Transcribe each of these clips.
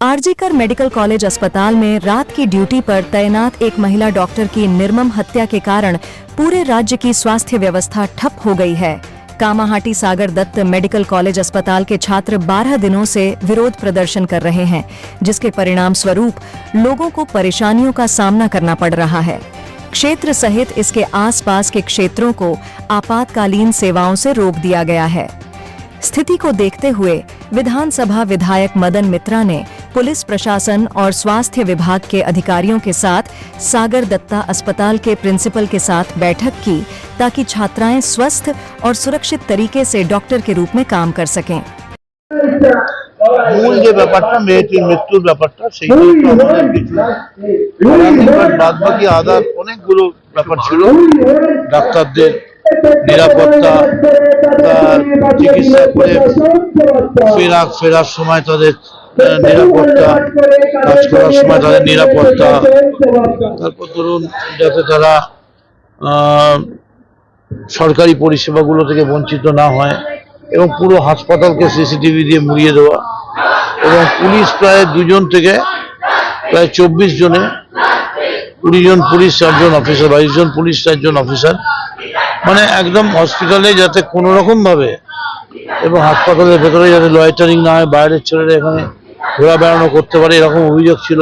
RG Kar medical college अस्पताल में रात की ड्यूटी पर तैनात एक महिला डॉक्टर की निर्मम हत्या के कारण पूरे राज्य की स्वास्थ्य व्यवस्था ठप हो गई है। कामाहाटी सागर दत्त मेडिकल कॉलेज अस्पताल के छात्र 12 दिनों से विरोध प्रदर्शन कर रहे हैं, जिसके परिणाम स्वरूप लोगों को परेशानियों का सामना करना पड़ रहा है। क्षेत्र सहित इसके आसपास के क्षेत्रों को आपातकालीन सेवाओं से रोक दिया गया है। स्थिति को देखते हुए विधानसभा विधायक मदन मित्रा ने पुलिस प्रशासन और स्वास्थ्य विभाग के अधिकारियों के साथ सागर दत्ता अस्पताल के प्रिंसिपल के साथ बैठक की, ताकि छात्राएं स्वस्थ और सुरक्षित तरीके से डॉक्टर के रूप में काम कर सकें। মূল যে ব্যাপারটা মেয়েটির মৃত্যুর ব্যাপারটা সেইটাই তো আমাদের কিছু বাদবাকি আদার অনেকগুলো ব্যাপার ছিল। ডাক্তারদের নিরাপত্তা, চিকিৎসা করে ফেরার সময় তাদের নিরাপত্তা, কাজ করার সময় তাদের নিরাপত্তা, তারপর ধরুন যাতে তারা সরকারি পরিষেবাগুলো থেকে বঞ্চিত না হয়, এবং পুরো হাসপাতালকে সিসিটিভি দিয়ে মুড়িয়ে দেওয়া, এবং পুলিশ প্রায় 2 জন থেকে প্রায় 24 জনে 20 জন পুলিশ, 4 জন অফিসার, 22 জন পুলিশ, 4 জন অফিসার, মানে একদম হসপিটালে যাতে কোনো রকম ভাবে এবং হাসপাতালের ভেতরে যাতে লয়টারিং না হয়, বাইরের ছেলেরা এখানে ঘোরা বেড়ানো করতে পারে, এরকম অভিযোগ ছিল।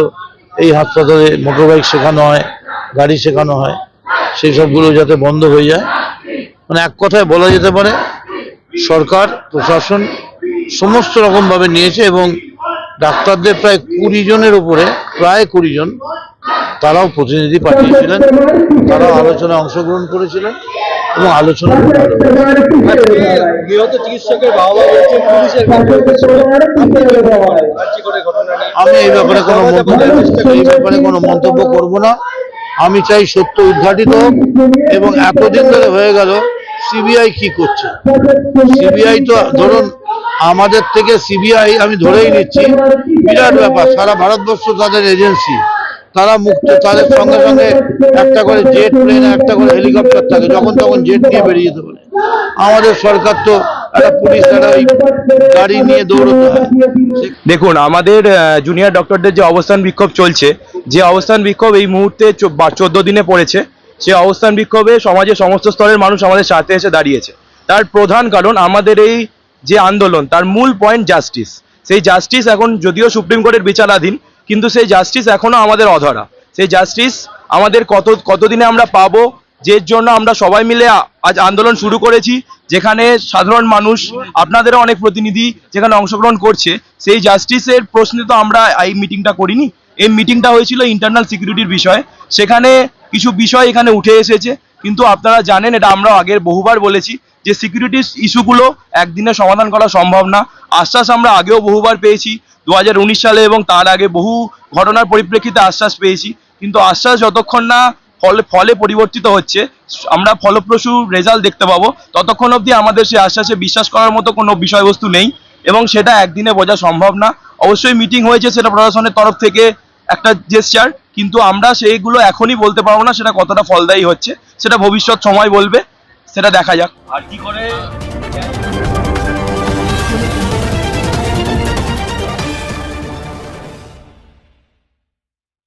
এই হাসপাতালে মোটরবাইক শেখানো হয়, গাড়ি শেখানো হয়, সেই সবগুলো যাতে বন্ধ হয়ে যায়। মানে এক কথায় বলা যেতে পারে সরকার প্রশাসন সমস্ত রকম ভাবে নিয়েছে, এবং ডাক্তারদের প্রায় 20 জনের উপরে, প্রায় 20 জন তারাও প্রতিনিধি পাঠিয়েছিলেন, তারাও আলোচনায় অংশগ্রহণ করেছিলেন এবং আলোচনা আমি এই ব্যাপারে কোনো মন্তব্য করব না। আমি চাই সত্য উদ্ঘাটিত হোক, এবং এতদিন ধরে হয়ে গেল সিবিআই কি করছে? সিবিআই তো ধরুন আমাদের থেকে সিবিআই আমি ধরেই নিচ্ছি বিরাট ব্যাপার, সারা ভারতবর্ষ তাদের এজেন্সি, তারা মুক্ত, তাদের সঙ্গে সঙ্গে একটা করে জেট প্লেন, একটা করে হেলিকপ্টার থাকে, যখন তখন জেট নিয়ে বেরিয়ে যেতে পারে। আমাদের সরকার তো একটা পুলিশ, একটা গাড়ি নিয়ে দৌড়তে হয়। দেখুন, আমাদের জুনিয়র ডক্টরদের যে অবস্থান বিক্ষোভ চলছে, যে অবস্থান বিক্ষোভ এই মুহূর্তে 14 দিনে পড়েছে, সে অবস্থান বিক্ষোভে সমাজের সমস্ত স্তরের মানুষ আমাদের সাথে এসে দাঁড়িয়েছে। তার প্রধান কারণ আমাদের এই যে আন্দোলন, তার মূল পয়েন্ট জাস্টিস। সেই জাস্টিস এখন যদিও সুপ্রিম কোর্টের বিচারাধীন, কিন্তু সেই জাস্টিস এখনো আমাদের অধরা। সেই জাস্টিস আমাদের কতদিনে আমরা পাবো, যের জন্য আমরা সবাই মিলে আজ আন্দোলন শুরু করেছি, যেখানে সাধারণ মানুষ, আপনাদেরও অনেক প্রতিনিধি যেখানে অংশগ্রহণ করছে। সেই জাস্টিসের প্রশ্নে তো আমরা এই মিটিংটা করিনি। এই মিটিংটা হয়েছিল ইন্টারনাল সিকিউরিটির বিষয়। সেখানে কিছু বিষয় এখানে উঠে এসেছে, কিন্তু আপনারা জানেন, এটা আমরা আগের বহুবার বলেছি যে সিকিউরিটি ইস্যুগুলো একদিনে সমাধান করা সম্ভব না। আশ্বাস আমরা আগেও বহুবার পেয়েছি, 2019 সালে এবং তার আগে বহু ঘটনার পরিপ্রেক্ষিতে আশ্বাস পেয়েছি, কিন্তু আশ্বাস যতক্ষণ না ফলে পরিবর্তিত হচ্ছে, আমরা ফলপ্রসূ রেজাল্ট দেখতে পাবো, ততক্ষণ অবধি আমাদের সেই আশ্বাসে বিশ্বাস করার মতো কোনো বিষয়বস্তু নেই, এবং সেটা একদিনে বোঝা সম্ভব না। অবশ্যই মিটিং হয়েছে, সেটা প্রশাসনের তরফ থেকে একটা জেস্চার, কিন্তু আমরা সেইগুলো এখনই বলতে পারবো না সেটা কতটা ফলদায়ী হচ্ছে, সেটা ভবিষ্যৎ সময় বলবে, সেটা দেখা যাক। আর কি করে